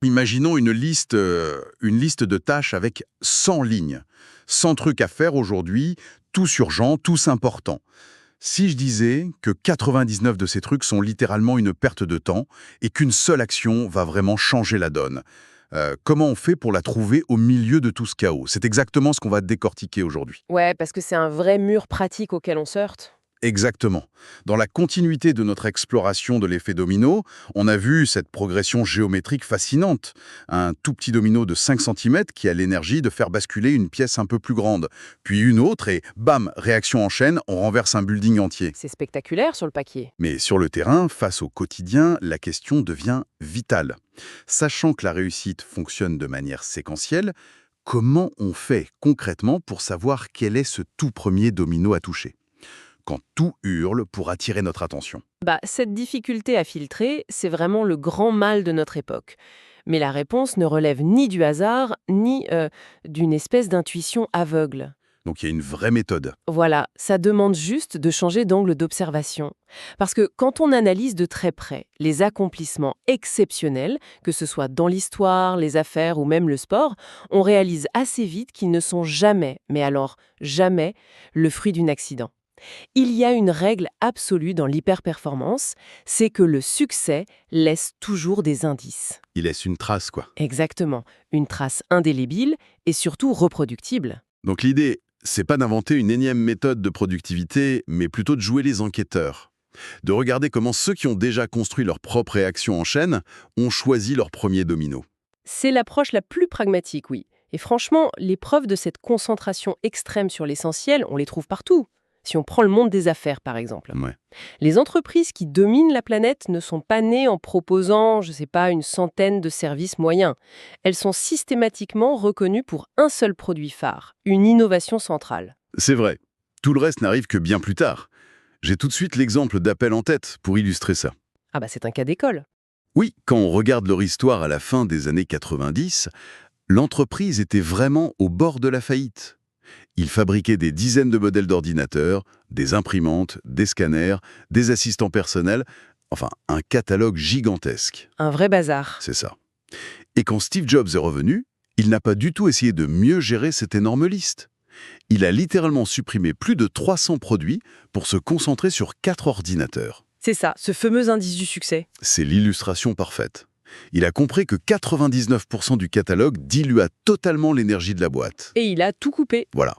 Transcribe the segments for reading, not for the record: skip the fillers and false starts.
Imaginons une liste de tâches avec 100 lignes. 100 trucs à faire aujourd'hui, tous urgents, tous importants. Si je disais que 99 de ces trucs sont littéralement une perte de temps et qu'une seule action va vraiment changer la donne, comment on fait pour la trouver au milieu de tout ce chaos? C'est exactement ce qu'on va décortiquer aujourd'hui. Ouais, parce que c'est un vrai mur pratique auquel on se heurte. Exactement. Dans la continuité de notre exploration de l'effet domino, on a vu cette progression géométrique fascinante. Un tout petit domino de 5 centimètres qui a l'énergie de faire basculer une pièce un peu plus grande. Puis une autre et bam, réaction en chaîne, on renverse un building entier. C'est spectaculaire sur le papier. Mais sur le terrain, face au quotidien, la question devient vitale. Sachant que la réussite fonctionne de manière séquentielle, comment on fait concrètement pour savoir quel est ce tout premier domino à toucher quand tout hurle pour attirer notre attention? Cette difficulté à filtrer, c'est vraiment le grand mal de notre époque. Mais la réponse ne relève ni du hasard, ni d'une espèce d'intuition aveugle. Donc il y a une vraie méthode. Voilà, ça demande juste de changer d'angle d'observation. Parce que quand on analyse de très près les accomplissements exceptionnels, que ce soit dans l'histoire, les affaires ou même le sport, on réalise assez vite qu'ils ne sont jamais, mais alors jamais, le fruit d'un accident. Il y a une règle absolue dans l'hyperperformance, c'est que le succès laisse toujours des indices. Il laisse une trace, quoi. Exactement, une trace indélébile et surtout reproductible. Donc l'idée, c'est pas d'inventer une énième méthode de productivité, mais plutôt de jouer les enquêteurs. De regarder comment ceux qui ont déjà construit leur propre réaction en chaîne ont choisi leur premier domino. C'est l'approche la plus pragmatique, oui. Et franchement, les preuves de cette concentration extrême sur l'essentiel, on les trouve partout. Si on prend le monde des affaires, par exemple. Ouais. Les entreprises qui dominent la planète ne sont pas nées en proposant, je sais pas, une centaine de services moyens. Elles sont systématiquement reconnues pour un seul produit phare, une innovation centrale. C'est vrai. Tout le reste n'arrive que bien plus tard. J'ai tout de suite l'exemple d'Apple en tête pour illustrer ça. C'est un cas d'école. Oui, quand on regarde leur histoire à la fin des années 90, l'entreprise était vraiment au bord de la faillite. Ils fabriquaient des dizaines de modèles d'ordinateurs, des imprimantes, des scanners, des assistants personnels, enfin un catalogue gigantesque. Un vrai bazar. C'est ça. Et quand Steve Jobs est revenu, il n'a pas du tout essayé de mieux gérer cette énorme liste. Il a littéralement supprimé plus de 300 produits pour se concentrer sur 4 ordinateurs. C'est ça, ce fameux indice du succès. C'est l'illustration parfaite. Il a compris que 99% du catalogue dilua totalement l'énergie de la boîte. Et il a tout coupé. Voilà.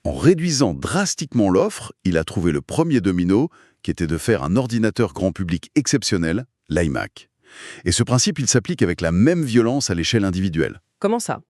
En réduisant drastiquement l'offre, il a trouvé le premier domino, qui était de faire un ordinateur grand public exceptionnel, l'iMac. Et ce principe, il s'applique avec la même violence à l'échelle individuelle. Comment ça?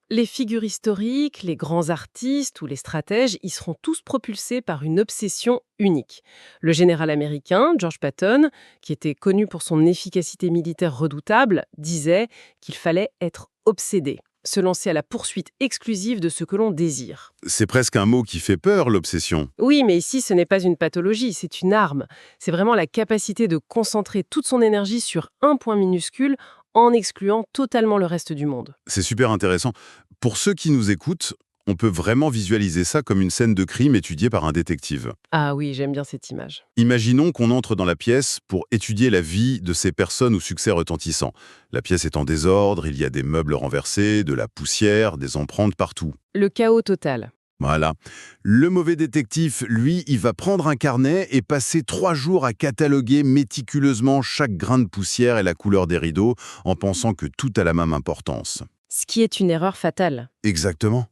Les figures historiques, les grands artistes ou les stratèges, ils seront tous propulsés par une obsession unique. Le général américain, George Patton, qui était connu pour son efficacité militaire redoutable, disait qu'il fallait être obsédé, se lancer à la poursuite exclusive de ce que l'on désire. C'est presque un mot qui fait peur, l'obsession. Oui, mais ici, ce n'est pas une pathologie, c'est une arme. C'est vraiment la capacité de concentrer toute son énergie sur un point minuscule en excluant totalement le reste du monde. C'est super intéressant. Pour ceux qui nous écoutent, on peut vraiment visualiser ça comme une scène de crime étudiée par un détective. Ah oui, j'aime bien cette image. Imaginons qu'on entre dans la pièce pour étudier la vie de ces personnes au succès retentissant. La pièce est en désordre, il y a des meubles renversés, de la poussière, des empreintes partout. Le chaos total. Voilà. Le mauvais détective, lui, il va prendre un carnet et passer 3 jours à cataloguer méticuleusement chaque grain de poussière et la couleur des rideaux en pensant que tout a la même importance. Ce qui est une erreur fatale. Exactement.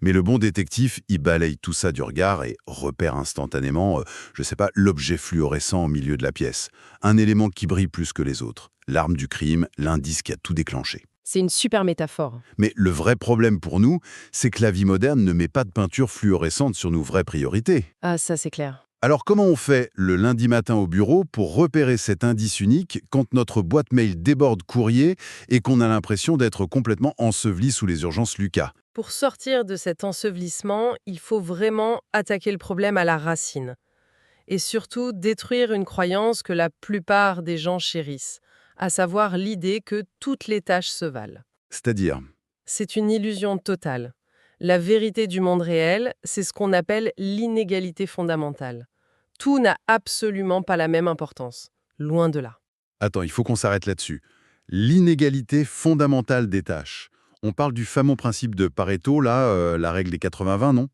Mais le bon détective, il balaye tout ça du regard et repère instantanément, je sais pas, l'objet fluorescent au milieu de la pièce. Un élément qui brille plus que les autres. L'arme du crime, l'indice qui a tout déclenché. C'est une super métaphore. Mais le vrai problème pour nous, c'est que la vie moderne ne met pas de peinture fluorescente sur nos vraies priorités. Ah, ça c'est clair. Alors comment on fait le lundi matin au bureau pour repérer cet indice unique quand notre boîte mail déborde courrier et qu'on a l'impression d'être complètement enseveli sous les urgences Lucas? Pour sortir de cet ensevelissement, il faut vraiment attaquer le problème à la racine. Et surtout détruire une croyance que la plupart des gens chérissent, à savoir l'idée que toutes les tâches se valent. C'est-à-dire? C'est une illusion totale. La vérité du monde réel, c'est ce qu'on appelle l'inégalité fondamentale. Tout n'a absolument pas la même importance. Loin de là. Attends, il faut qu'on s'arrête là-dessus. L'inégalité fondamentale des tâches. On parle du fameux principe de Pareto, là, la règle des 80-20, non?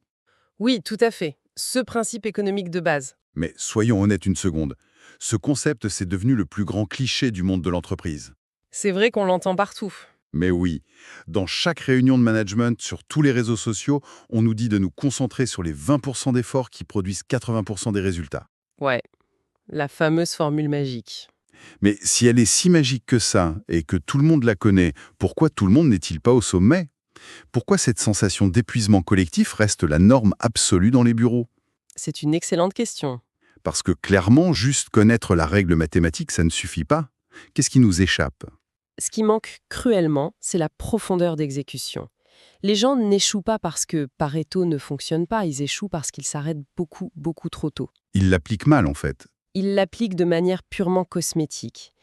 Oui, tout à fait. Ce principe économique de base. Mais soyons honnêtes une seconde. Ce concept, c'est devenu le plus grand cliché du monde de l'entreprise. C'est vrai qu'on l'entend partout. Mais oui, dans chaque réunion de management, sur tous les réseaux sociaux, on nous dit de nous concentrer sur les 20% d'efforts qui produisent 80% des résultats. Ouais, la fameuse formule magique. Mais si elle est si magique que ça, et que tout le monde la connaît, pourquoi tout le monde n'est-il pas au sommet? Pourquoi cette sensation d'épuisement collectif reste la norme absolue dans les bureaux? C'est une excellente question. Parce que clairement, juste connaître la règle mathématique, ça ne suffit pas. Qu'est-ce qui nous échappe? Ce qui manque cruellement, c'est la profondeur d'exécution. Les gens n'échouent pas parce que Pareto ne fonctionne pas, ils échouent parce qu'ils s'arrêtent beaucoup, beaucoup trop tôt. Ils l'appliquent mal, en fait. Ils l'appliquent de manière purement cosmétique.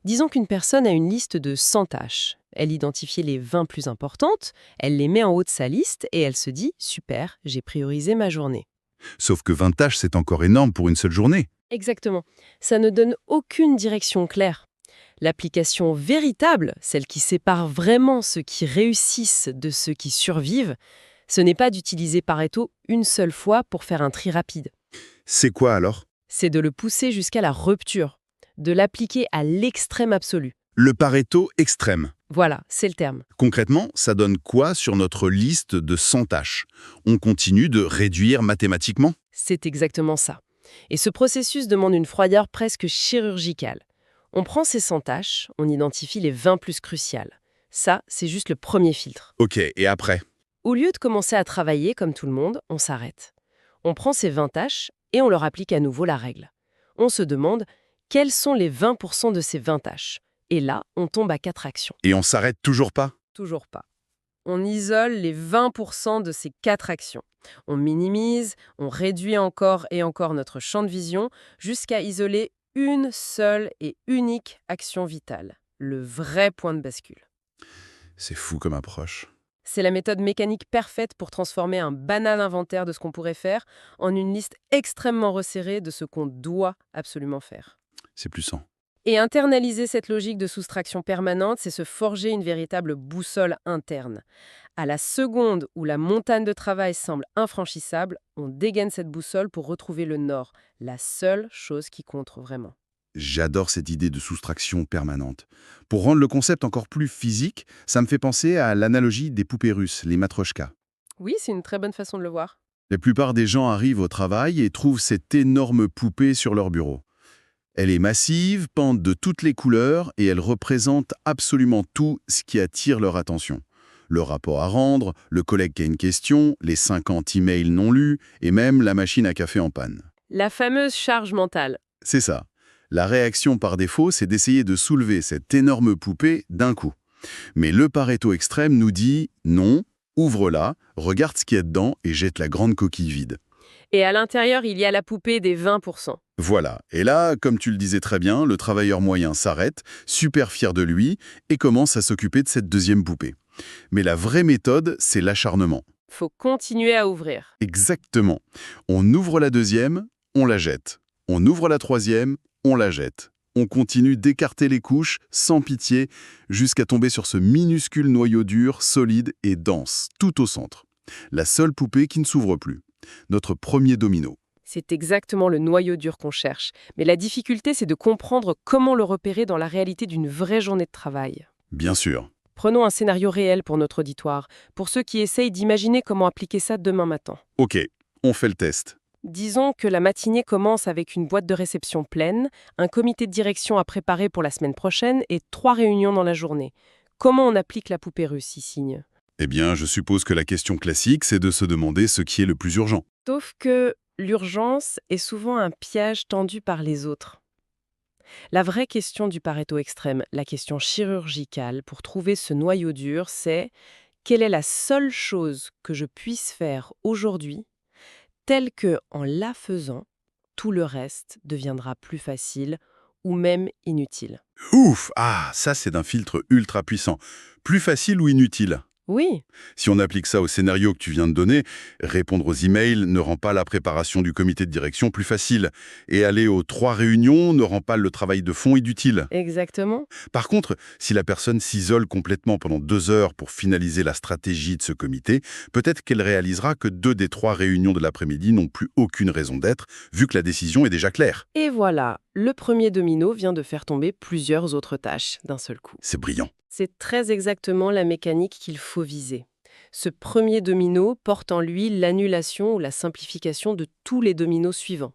Disons qu'une personne a une liste de 100 tâches. Elle identifie les 20 plus importantes, elle les met en haut de sa liste et elle se dit « Super, j'ai priorisé ma journée ». Sauf que 20 tâches, c'est encore énorme pour une seule journée. Exactement. Ça ne donne aucune direction claire. L'application véritable, celle qui sépare vraiment ceux qui réussissent de ceux qui survivent, ce n'est pas d'utiliser Pareto une seule fois pour faire un tri rapide. C'est quoi alors? C'est de le pousser jusqu'à la rupture, de l'appliquer à l'extrême absolu. Le Pareto extrême. Voilà, c'est le terme. Concrètement, ça donne quoi sur notre liste de 100 tâches? On continue de réduire mathématiquement? C'est exactement ça. Et ce processus demande une froideur presque chirurgicale. On prend ces 100 tâches, on identifie les 20 plus cruciales. Ça, c'est juste le premier filtre. Ok, et après? Au lieu de commencer à travailler comme tout le monde, on s'arrête. On prend ces 20 tâches et on leur applique à nouveau la règle. On se demande quels sont les 20% de ces 20 tâches. Et là, on tombe à 4 actions. Et on s'arrête toujours pas? Toujours pas. On isole les 20% de ces 4 actions. On minimise, on réduit encore et encore notre champ de vision jusqu'à isoler une seule et unique action vitale, le vrai point de bascule. C'est fou comme approche. C'est la méthode mécanique parfaite pour transformer un banal inventaire de ce qu'on pourrait faire en une liste extrêmement resserrée de ce qu'on doit absolument faire. C'est puissant. Et internaliser cette logique de soustraction permanente, c'est se forger une véritable boussole interne. À la seconde où la montagne de travail semble infranchissable, on dégaine cette boussole pour retrouver le nord, la seule chose qui compte vraiment. J'adore cette idée de soustraction permanente. Pour rendre le concept encore plus physique, ça me fait penser à l'analogie des poupées russes, les matryoshkas. Oui, c'est une très bonne façon de le voir. La plupart des gens arrivent au travail et trouvent cette énorme poupée sur leur bureau. Elle est massive, peinte de toutes les couleurs et elle représente absolument tout ce qui attire leur attention. Le rapport à rendre, le collègue qui a une question, les 50 emails non lus et même la machine à café en panne. La fameuse charge mentale. C'est ça. La réaction par défaut, c'est d'essayer de soulever cette énorme poupée d'un coup. Mais le Pareto extrême nous dit non, ouvre-la, regarde ce qu'il y a dedans et jette la grande coquille vide. Et à l'intérieur, il y a la poupée des 20%. Voilà. Et là, comme tu le disais très bien, le travailleur moyen s'arrête, super fier de lui, et commence à s'occuper de cette deuxième poupée. Mais la vraie méthode, c'est l'acharnement. Faut continuer à ouvrir. Exactement. On ouvre la deuxième, on la jette. On ouvre la troisième, on la jette. On continue d'écarter les couches, sans pitié, jusqu'à tomber sur ce minuscule noyau dur, solide et dense, tout au centre. La seule poupée qui ne s'ouvre plus. Notre premier domino. C'est exactement le noyau dur qu'on cherche. Mais la difficulté, c'est de comprendre comment le repérer dans la réalité d'une vraie journée de travail. Bien sûr. Prenons un scénario réel pour notre auditoire, pour ceux qui essayent d'imaginer comment appliquer ça demain matin. Ok, on fait le test. Disons que la matinée commence avec une boîte de réception pleine, un comité de direction à préparer pour la semaine prochaine et 3 réunions dans la journée. Comment on applique la poupée russe ici? Eh bien, je suppose que la question classique, c'est de se demander ce qui est le plus urgent. Sauf que l'urgence est souvent un piège tendu par les autres. La vraie question du Pareto extrême, la question chirurgicale pour trouver ce noyau dur, c'est quelle est la seule chose que je puisse faire aujourd'hui, telle que, en la faisant, tout le reste deviendra plus facile ou même inutile. Ouf! Ah, ça c'est d'un filtre ultra puissant. Plus facile ou inutile? Oui, Si on applique ça au scénario que tu viens de donner, répondre aux emails ne rend pas la préparation du comité de direction plus facile. Et aller aux 3 réunions ne rend pas le travail de fond inutile. exactement. Par contre, si la personne s'isole complètement pendant 2 heures pour finaliser la stratégie de ce comité, peut-être qu'elle réalisera que 2 des 3 réunions de l'après-midi n'ont plus aucune raison d'être, vu que la décision est déjà claire. Et voilà, le premier domino vient de faire tomber plusieurs autres tâches d'un seul coup. C'est brillant. C'est très exactement la mécanique qu'il faut viser. Ce premier domino porte en lui l'annulation ou la simplification de tous les dominos suivants.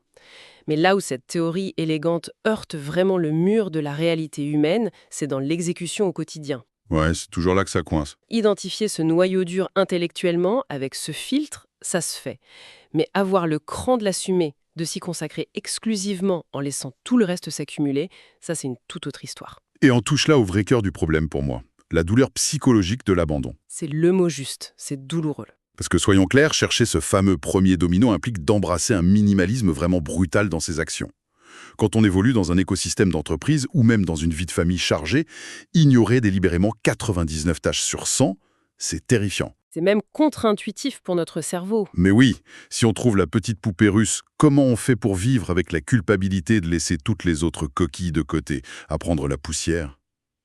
Mais là où cette théorie élégante heurte vraiment le mur de la réalité humaine, c'est dans l'exécution au quotidien. Ouais, c'est toujours là que ça coince. Identifier ce noyau dur intellectuellement avec ce filtre, ça se fait. Mais avoir le cran de l'assumer, de s'y consacrer exclusivement en laissant tout le reste s'accumuler, ça c'est une toute autre histoire. Et on touche là au vrai cœur du problème pour moi, la douleur psychologique de l'abandon. C'est le mot juste, c'est douloureux. Parce que soyons clairs, chercher ce fameux premier domino implique d'embrasser un minimalisme vraiment brutal dans ses actions. Quand on évolue dans un écosystème d'entreprise ou même dans une vie de famille chargée, ignorer délibérément 99 tâches sur 100, c'est terrifiant. C'est même contre-intuitif pour notre cerveau. Mais oui, si on trouve la petite poupée russe, comment on fait pour vivre avec la culpabilité de laisser toutes les autres coquilles de côté, à prendre la poussière?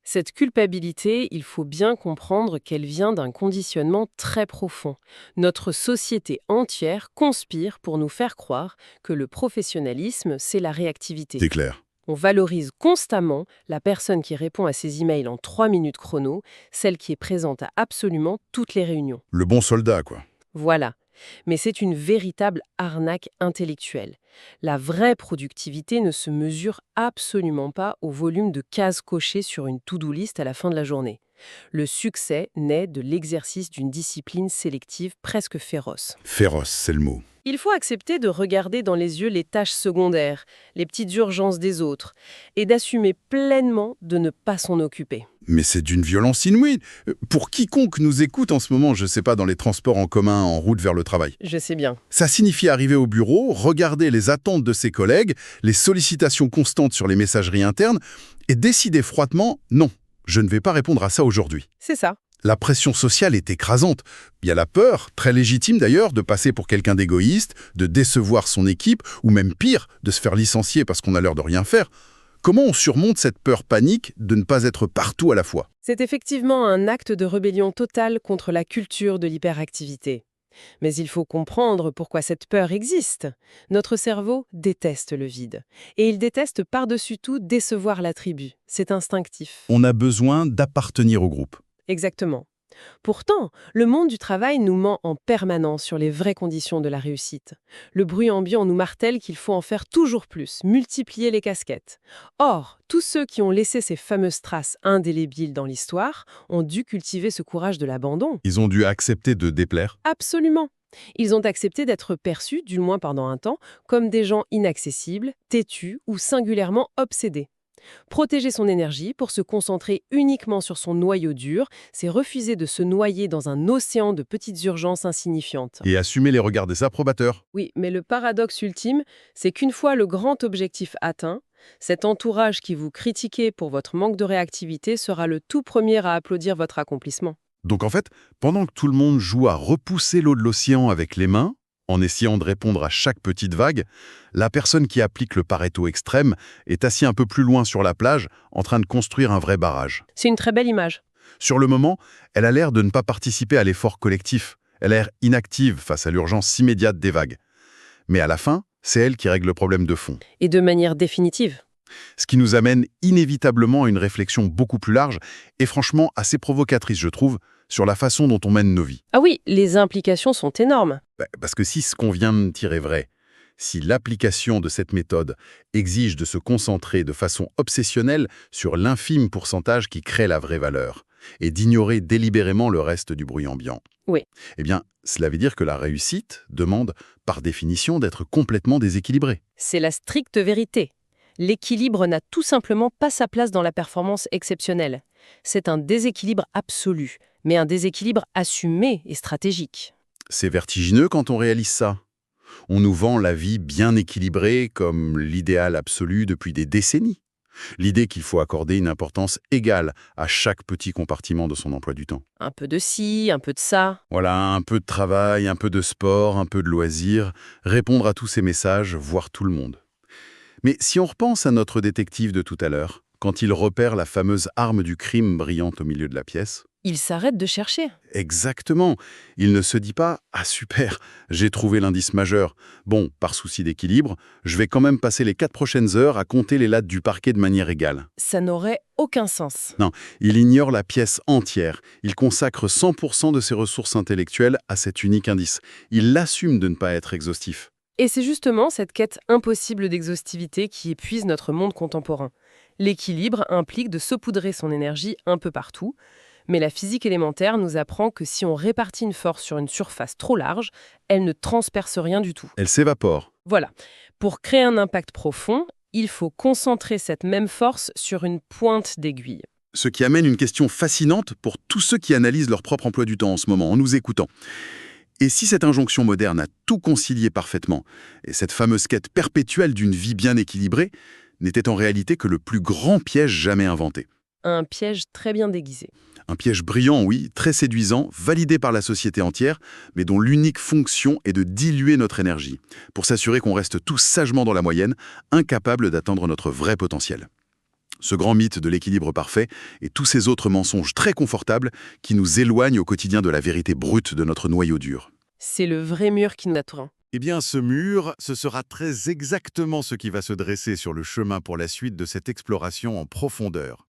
Cette culpabilité, il faut bien comprendre qu'elle vient d'un conditionnement très profond. Notre société entière conspire pour nous faire croire que le professionnalisme, c'est la réactivité. C'est clair. On valorise constamment la personne qui répond à ses emails en 3 minutes chrono, celle qui est présente à absolument toutes les réunions. Le bon soldat, quoi. Voilà. Mais c'est une véritable arnaque intellectuelle. La vraie productivité ne se mesure absolument pas au volume de cases cochées sur une to-do list à la fin de la journée. Le succès naît de l'exercice d'une discipline sélective presque féroce. Féroce, c'est le mot. Il faut accepter de regarder dans les yeux les tâches secondaires, les petites urgences des autres, et d'assumer pleinement de ne pas s'en occuper. Mais c'est d'une violence inouïe. Pour quiconque nous écoute en ce moment, je sais pas, dans les transports en commun, en route vers le travail. Je sais bien. Ça signifie arriver au bureau, regarder les attentes de ses collègues, les sollicitations constantes sur les messageries internes, et décider froidement, non, je ne vais pas répondre à ça aujourd'hui. C'est ça. La pression sociale est écrasante. Il y a la peur, très légitime d'ailleurs, de passer pour quelqu'un d'égoïste, de décevoir son équipe, ou même pire, de se faire licencier parce qu'on a l'air de rien faire. Comment on surmonte cette peur panique de ne pas être partout à la fois? C'est effectivement un acte de rébellion totale contre la culture de l'hyperactivité. Mais il faut comprendre pourquoi cette peur existe. Notre cerveau déteste le vide. Et il déteste par-dessus tout décevoir la tribu. C'est instinctif. On a besoin d'appartenir au groupe. Exactement. Pourtant, le monde du travail nous ment en permanence sur les vraies conditions de la réussite. Le bruit ambiant nous martèle qu'il faut en faire toujours plus, multiplier les casquettes. Or, tous ceux qui ont laissé ces fameuses traces indélébiles dans l'histoire ont dû cultiver ce courage de l'abandon. Ils ont dû accepter de déplaire. Absolument. Ils ont accepté d'être perçus, du moins pendant un temps, comme des gens inaccessibles, têtus ou singulièrement obsédés. Protéger son énergie pour se concentrer uniquement sur son noyau dur, c'est refuser de se noyer dans un océan de petites urgences insignifiantes. Et assumer les regards des approbateurs. Oui, mais le paradoxe ultime, c'est qu'une fois le grand objectif atteint, cet entourage qui vous critiquait pour votre manque de réactivité sera le tout premier à applaudir votre accomplissement. Donc en fait, pendant que tout le monde joue à repousser l'eau de l'océan avec les mains, en essayant de répondre à chaque petite vague, la personne qui applique le Pareto extrême est assise un peu plus loin sur la plage, en train de construire un vrai barrage. C'est une très belle image. Sur le moment, elle a l'air de ne pas participer à l'effort collectif. Elle a l'air inactive face à l'urgence immédiate des vagues. Mais à la fin, c'est elle qui règle le problème de fond. Et de manière définitive. Ce qui nous amène inévitablement à une réflexion beaucoup plus large et franchement assez provocatrice, je trouve, sur la façon dont on mène nos vies. Ah oui, les implications sont énormes. Parce que si ce qu'on vient de dire est vrai, si l'application de cette méthode exige de se concentrer de façon obsessionnelle sur l'infime pourcentage qui crée la vraie valeur et d'ignorer délibérément le reste du bruit ambiant, Oui. eh bien, cela veut dire que la réussite demande, par définition, d'être complètement déséquilibrée. C'est la stricte vérité. L'équilibre n'a tout simplement pas sa place dans la performance exceptionnelle. C'est un déséquilibre absolu, mais un déséquilibre assumé et stratégique. C'est vertigineux quand on réalise ça. On nous vend la vie bien équilibrée comme l'idéal absolu depuis des décennies. L'idée qu'il faut accorder une importance égale à chaque petit compartiment de son emploi du temps. Un peu de ci, un peu de ça. Voilà, un peu de travail, un peu de sport, un peu de loisirs, répondre à tous ces messages, voir tout le monde. Mais si on repense à notre détective de tout à l'heure, quand il repère la fameuse arme du crime brillante au milieu de la pièce, Il s'arrête de chercher. exactement, il ne se dit pas « Ah super, j'ai trouvé l'indice majeur. Bon, par souci d'équilibre, je vais quand même passer les 4 prochaines heures à compter les lattes du parquet de manière égale. » Ça n'aurait aucun sens. Non, il ignore la pièce entière. Il consacre 100% de ses ressources intellectuelles à cet unique indice. Il assume de ne pas être exhaustif. Et c'est justement cette quête impossible d'exhaustivité qui épuise notre monde contemporain. L'équilibre implique de saupoudrer son énergie un peu partout, mais la physique élémentaire nous apprend que si on répartit une force sur une surface trop large, elle ne transperce rien du tout. Elle s'évapore. Voilà. Pour créer un impact profond, il faut concentrer cette même force sur une pointe d'aiguille. Ce qui amène une question fascinante pour tous ceux qui analysent leur propre emploi du temps en ce moment, en nous écoutant. Et si cette injonction moderne a tout concilié parfaitement, et cette fameuse quête perpétuelle d'une vie bien équilibrée, n'était en réalité que le plus grand piège jamais inventé. Un piège très bien déguisé. Un piège brillant, oui, très séduisant, validé par la société entière, mais dont l'unique fonction est de diluer notre énergie, pour s'assurer qu'on reste tous sagement dans la moyenne, incapables d'atteindre notre vrai potentiel. Ce grand mythe de l'équilibre parfait et tous ces autres mensonges très confortables qui nous éloignent au quotidien de la vérité brute de notre noyau dur. C'est le vrai mur qui nous attend. Eh bien, ce mur, ce sera très exactement ce qui va se dresser sur le chemin pour la suite de cette exploration en profondeur.